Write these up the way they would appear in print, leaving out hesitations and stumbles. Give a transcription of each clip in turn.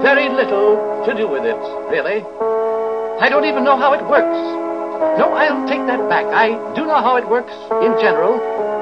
very little to do with it, really. I don't even know how it works. No, I'll take that back. I do know how it works in general,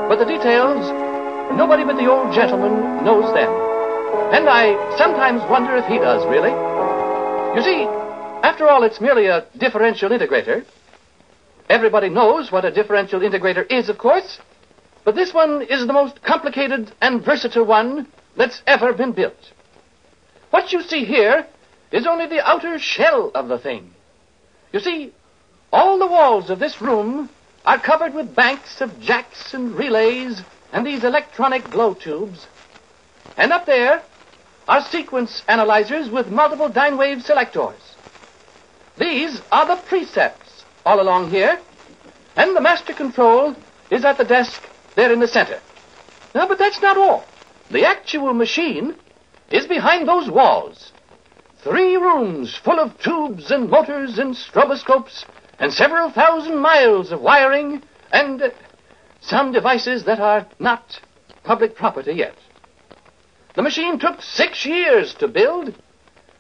but the details, nobody but the old gentleman knows them. And I sometimes wonder if he does, really. You see, after all, it's merely a differential integrator. Everybody knows what a differential integrator is, of course, but this one is the most complicated and versatile one that's ever been built. What you see here is only the outer shell of the thing. You see, all the walls of this room are covered with banks of jacks and relays and these electronic glow tubes. And up there are sequence analyzers with multiple dyne wave selectors. These are the precepts all along here, and the master control is at the desk there in the center. Now, but that's not all. The actual machine is behind those walls. 3 rooms full of tubes and motors and stroboscopes and several thousand miles of wiring and some devices that are not public property yet. The machine took 6 years to build,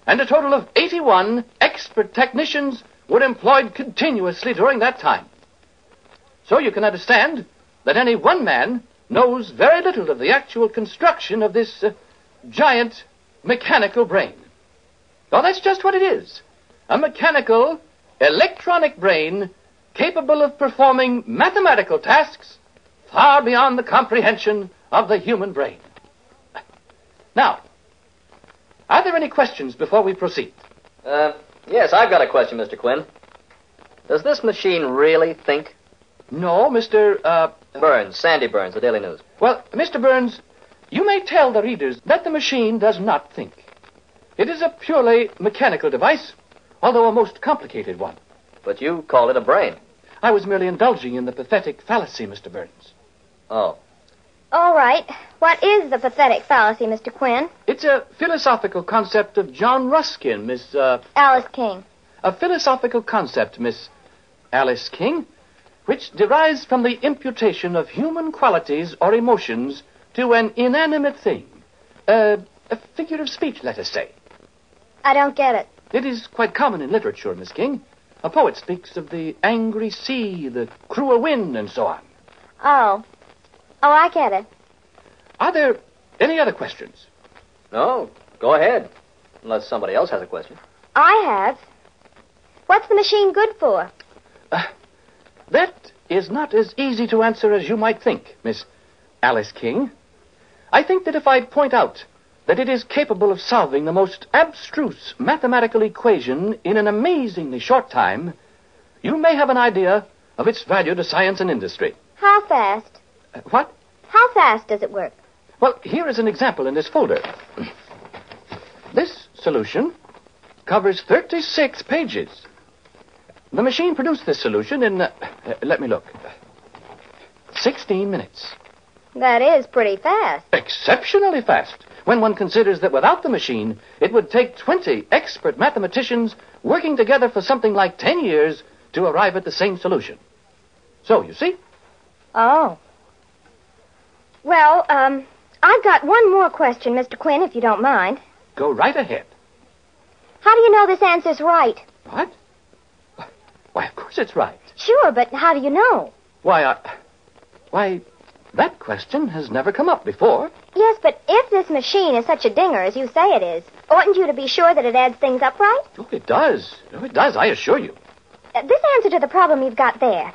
and a total of 81 expert technicians were employed continuously during that time. So you can understand that any one man knows very little of the actual construction of this giant mechanical brain. Well, that's just what it is. A mechanical, electronic brain capable of performing mathematical tasks far beyond the comprehension of the human brain. Now, are there any questions before we proceed? Yes, I've got a question, Mr. Quinn. Does this machine really think? No, Mr. Burns, Sandy Burns, the Daily News. Well, Mr. Burns, you may tell the readers that the machine does not think. It is a purely mechanical device, although a most complicated one. But you call it a brain. I was merely indulging in the pathetic fallacy, Mr. Burns. Oh. All right. What is the pathetic fallacy, Mr. Quinn? It's a philosophical concept of John Ruskin, Miss, Alice King. A philosophical concept, Miss Alice King, which derives from the imputation of human qualities or emotions to an inanimate thing. A figure of speech, let us say. I don't get it. It is quite common in literature, Miss King. A poet speaks of the angry sea, the cruel wind, and so on. Oh, I get it. Are there any other questions? No, go ahead. Unless somebody else has a question. I have. What's the machine good for? That is not as easy to answer as you might think, Miss Alice King. I think that if I point out that it is capable of solving the most abstruse mathematical equation in an amazingly short time, you may have an idea of its value to science and industry. How fast? What? How fast does it work? Well, here is an example in this folder. This solution covers 36 pages. The machine produced this solution in, let me look, 16 minutes. That is pretty fast. Exceptionally fast, when one considers that without the machine, it would take 20 expert mathematicians working together for something like 10 years to arrive at the same solution. So, you see? Oh. Well, I've got one more question, Mr. Quinn, if you don't mind. Go right ahead. How do you know this answer's right? What? Why, of course it's right. Sure, but how do you know? Why, that question has never come up before. Yes, but if this machine is such a dinger as you say it is, oughtn't you to be sure that it adds things up right? Oh, it does. Oh, it does, I assure you. This answer to the problem you've got there.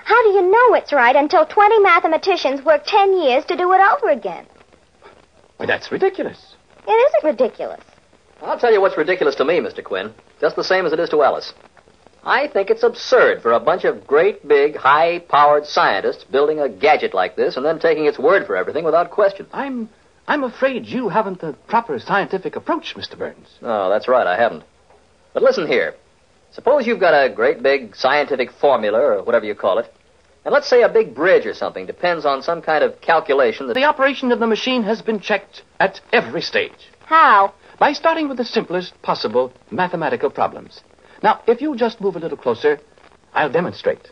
How do you know it's right until 20 mathematicians work 10 years to do it over again? Why, that's ridiculous. It isn't ridiculous. I'll tell you what's ridiculous to me, Mr. Quinn. Just the same as it is to Alice. I think it's absurd for a bunch of great, big, high-powered scientists building a gadget like this and then taking its word for everything without question. I'm afraid you haven't the proper scientific approach, Mr. Burns. No, that's right, I haven't. But listen here. Suppose you've got a great big scientific formula, or whatever you call it, and let's say a big bridge or something depends on some kind of calculation that... The operation of the machine has been checked at every stage. How? By starting with the simplest possible mathematical problems. Now, if you just move a little closer, I'll demonstrate.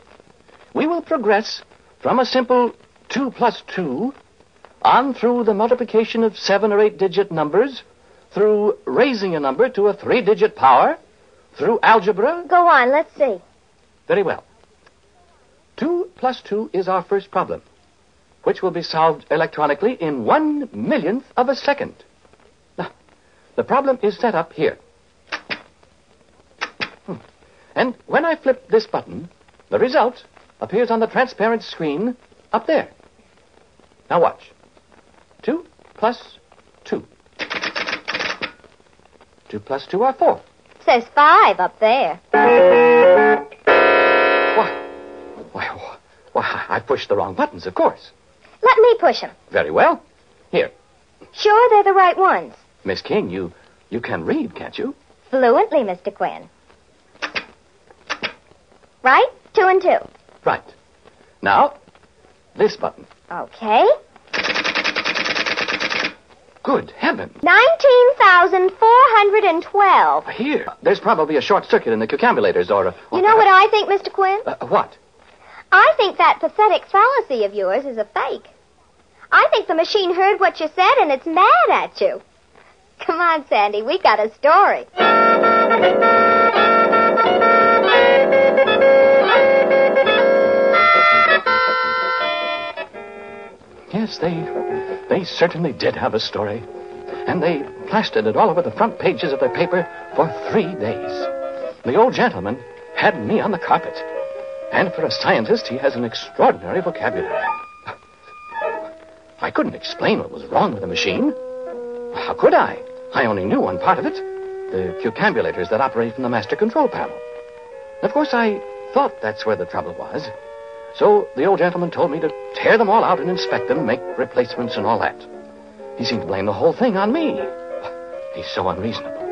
We will progress from a simple 2 plus 2 on through the multiplication of 7 or 8 digit numbers, through raising a number to a 3-digit power, through algebra. Go on, let's see. Very well. 2 plus 2 is our first problem, which will be solved electronically in 1/1,000,000th of a second. Now, the problem is set up here. And when I flip this button, the result appears on the transparent screen up there. Now watch. 2 plus 2. 2 plus 2 are 4. Says 5 up there. Why, I pushed the wrong buttons, of course. Let me push them. Very well. Here. Sure they're the right ones? Miss King, you can read, can't you? Fluently, Mr. Quinn. Right? 2 and 2. Right. Now, this button. Okay. Good heavens. 19,412. Here. There's probably a short circuit in the cucambulators or You know what I think, Mr. Quinn? What? I think that pathetic fallacy of yours is a fake. I think the machine heard what you said and it's mad at you. Come on, Sandy, we got a story. Yes, they certainly did have a story. And they plastered it all over the front pages of their paper for 3 days. The old gentleman had me on the carpet. And for a scientist, he has an extraordinary vocabulary. I couldn't explain what was wrong with the machine. How could I? I only knew one part of it. The cucambulators that operate from the master control panel. Of course, I thought that's where the trouble was. So the old gentleman told me to tear them all out and inspect them, make replacements and all that. He seemed to blame the whole thing on me. He's so unreasonable.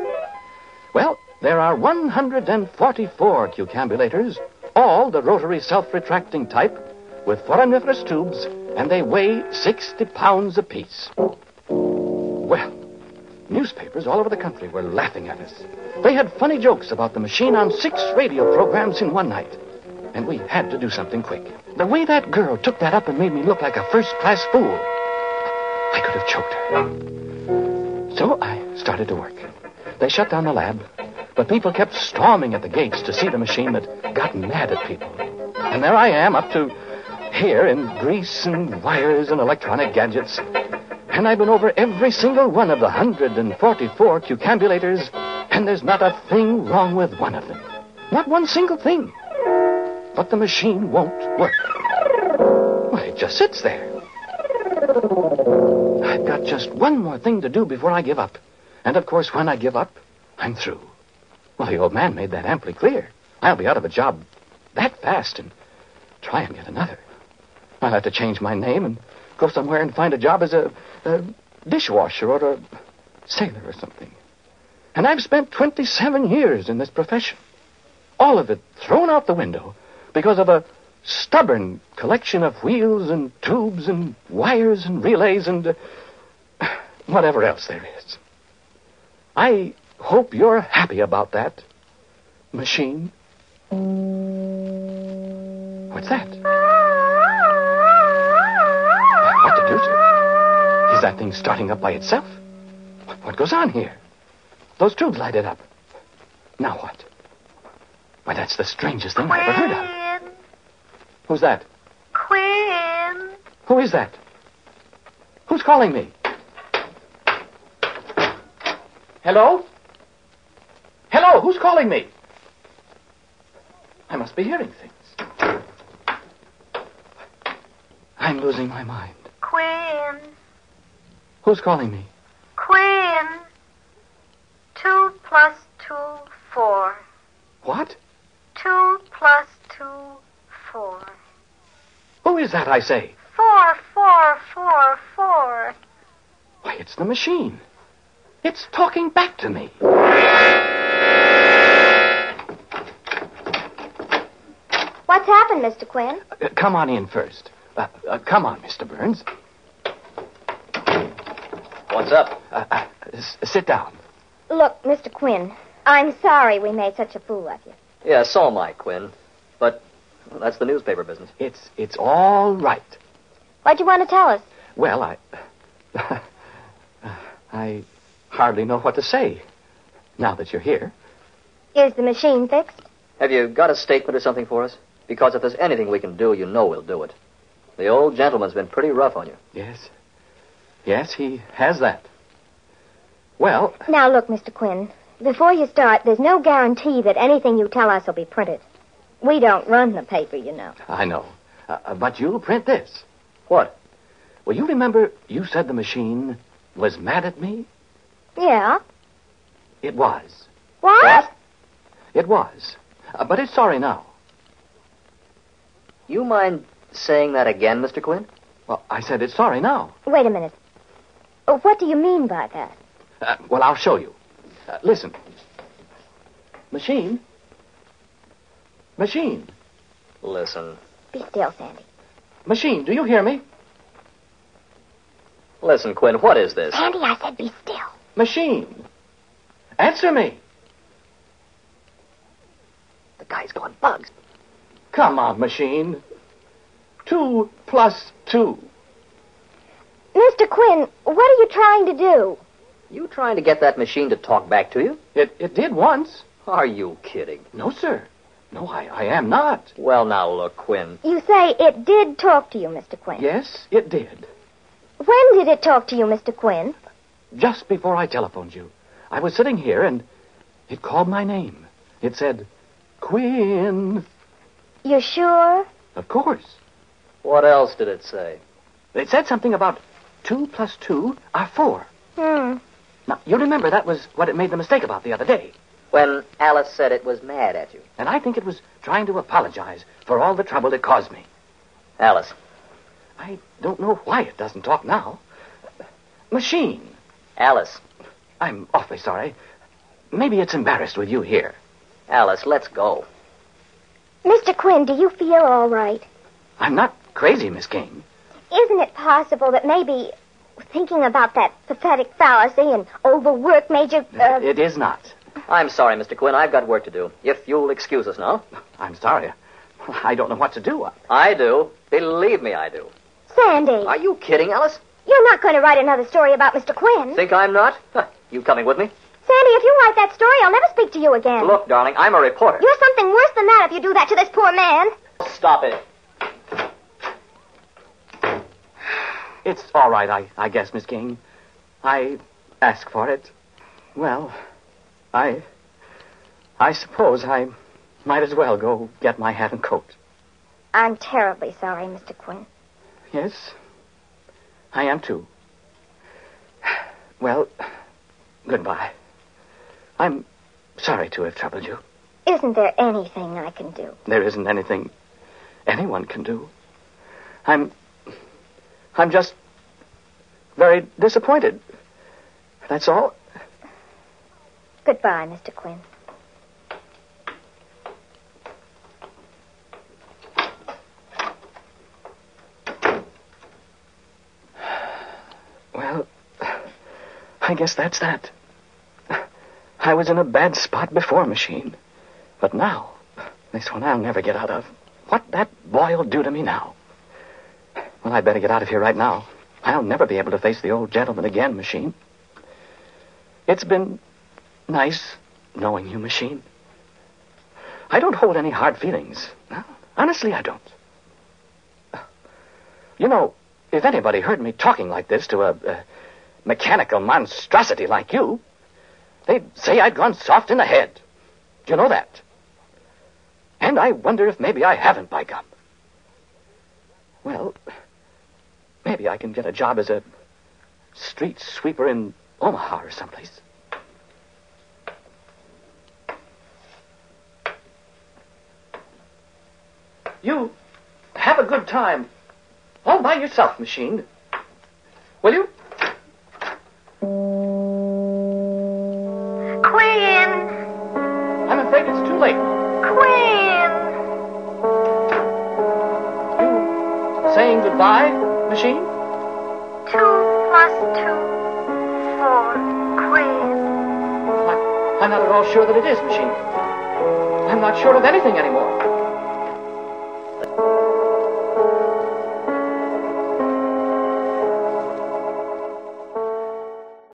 Well, there are 144 cucambulators, all the rotary self-retracting type, with foramiferous tubes, and they weigh 60 pounds apiece. Well, newspapers all over the country were laughing at us. They had funny jokes about the machine on 6 radio programs in one night. And we had to do something quick. The way that girl took that up and made me look like a first-class fool, I could have choked her. So I started to work. They shut down the lab, but people kept storming at the gates to see the machine that got mad at people. And there I am, up to here in grease and wires and electronic gadgets. And I've been over every single one of the 144 cucambulators, and there's not a thing wrong with one of them. Not one single thing. But the machine won't work. Well, it just sits there. I've got just one more thing to do before I give up. And, of course, when I give up, I'm through. Well, the old man made that amply clear. I'll be out of a job that fast and try and get another. I'll have to change my name and go somewhere and find a job as a dishwasher or a sailor or something. And I've spent 27 years in this profession. All of it thrown out the window because of a stubborn collection of wheels and tubes and wires and relays and whatever else there is. I hope you're happy about that, machine. What's that? What the deuce? Is that thing starting up by itself? What goes on here? Those tubes lighted up. Now what? Why, that's the strangest thing I ever heard of. Who's that? Quinn. Who is that? Who's calling me? Hello? Hello, who's calling me? I must be hearing things. I'm losing my mind. Quinn. Who's calling me? Quinn. 2 plus 2, 4. What? 2 plus 2, 4. Who is that, I say? 4, 4, 4, 4. Why, it's the machine. It's talking back to me. What's happened, Mr. Quinn? Come on in first. Come on, Mr. Burns. What's up? Sit down. Look, Mr. Quinn, I'm sorry we made such a fool of you. Yeah, so am I, Quinn. But that's the newspaper business. It's all right. What'd you want to tell us? Well, hardly know what to say now that you're here. Is the machine fixed? Have you got a statement or something for us? Because if there's anything we can do, you know we'll do it. The old gentleman's been pretty rough on you. Yes. Yes, he has that. Well... Now, look, Mr. Quinn. Before you start, there's no guarantee that anything you tell us will be printed. We don't run the paper, you know. I know. But you'll print this. What? Well, you remember you said the machine was mad at me? Yeah. It was. What? It was. But it's sorry now. You mind saying that again, Mr. Quinn? Well, I said it's sorry now. Wait a minute. What do you mean by that? Well, I'll show you. Listen. Machine. Machine. Listen. Be still, Sandy. Machine, do you hear me? Listen, Quinn, what is this? Sandy, I said be still. Machine. Answer me. The guy's gone bugs. Come on, machine. 2 plus 2. Mr. Quinn, what are you trying to do? You trying to get that machine to talk back to you? It did once. Are you kidding? No, sir. No, I am not. Well, now, look, Quinn. You say it did talk to you, Mr. Quinn. Yes, it did. When did it talk to you, Mr. Quinn? Just before I telephoned you. I was sitting here, and it called my name. It said, Quinn. You sure? Of course. What else did it say? It said something about 2 plus 2 are 4. Now, you remember that was what it made the mistake about the other day. When Alice said it was mad at you. And I think it was trying to apologize for all the trouble it caused me. Alice. I don't know why it doesn't talk now. Machine. Alice. I'm awfully sorry. Maybe it's embarrassed with you here. Alice, let's go. Mr. Quinn, do you feel all right? I'm not crazy, Miss King. Isn't it possible that maybe thinking about that pathetic fallacy and overwork made you... It is not. I'm sorry, Mr. Quinn. I've got work to do. If you'll excuse us now. I'm sorry. I don't know what to do. I do. Believe me, I do. Sandy. Are you kidding, Alice? You're not going to write another story about Mr. Quinn. Think I'm not? Huh. You coming with me? Sandy, if you write that story, I'll never speak to you again. Look, darling, I'm a reporter. You're something worse than that if you do that to this poor man. Stop it. It's all right, I guess, Miss King. I asked for it. Well, I suppose I might as well go get my hat and coat. I'm terribly sorry, Mr. Quinn. Yes, I am too. Well, goodbye. I'm sorry to have troubled you. Isn't there anything I can do? There isn't anything anyone can do. I'm just very disappointed. That's all. Goodbye, Mr. Quinn. Well, I guess that's that. I was in a bad spot before, Machine. But now, this one I'll never get out of. What that boy'll do to me now. Well, I'd better get out of here right now. I'll never be able to face the old gentleman again, Machine. It's been nice knowing you, Machine. I don't hold any hard feelings. No, honestly, I don't. You know, if anybody heard me talking like this to a mechanical monstrosity like you, they'd say I'd gone soft in the head. Do you know that? And I wonder if maybe I haven't, by gum. Well, maybe I can get a job as a street sweeper in Omaha or someplace. You have a good time. All by yourself, Machine. Will you? Quinn! I'm afraid it's too late. Quinn! You saying goodbye, Machine? 2 plus 2, 4. Quinn. I'm not at all sure that it is, Machine. I'm not sure of anything anymore.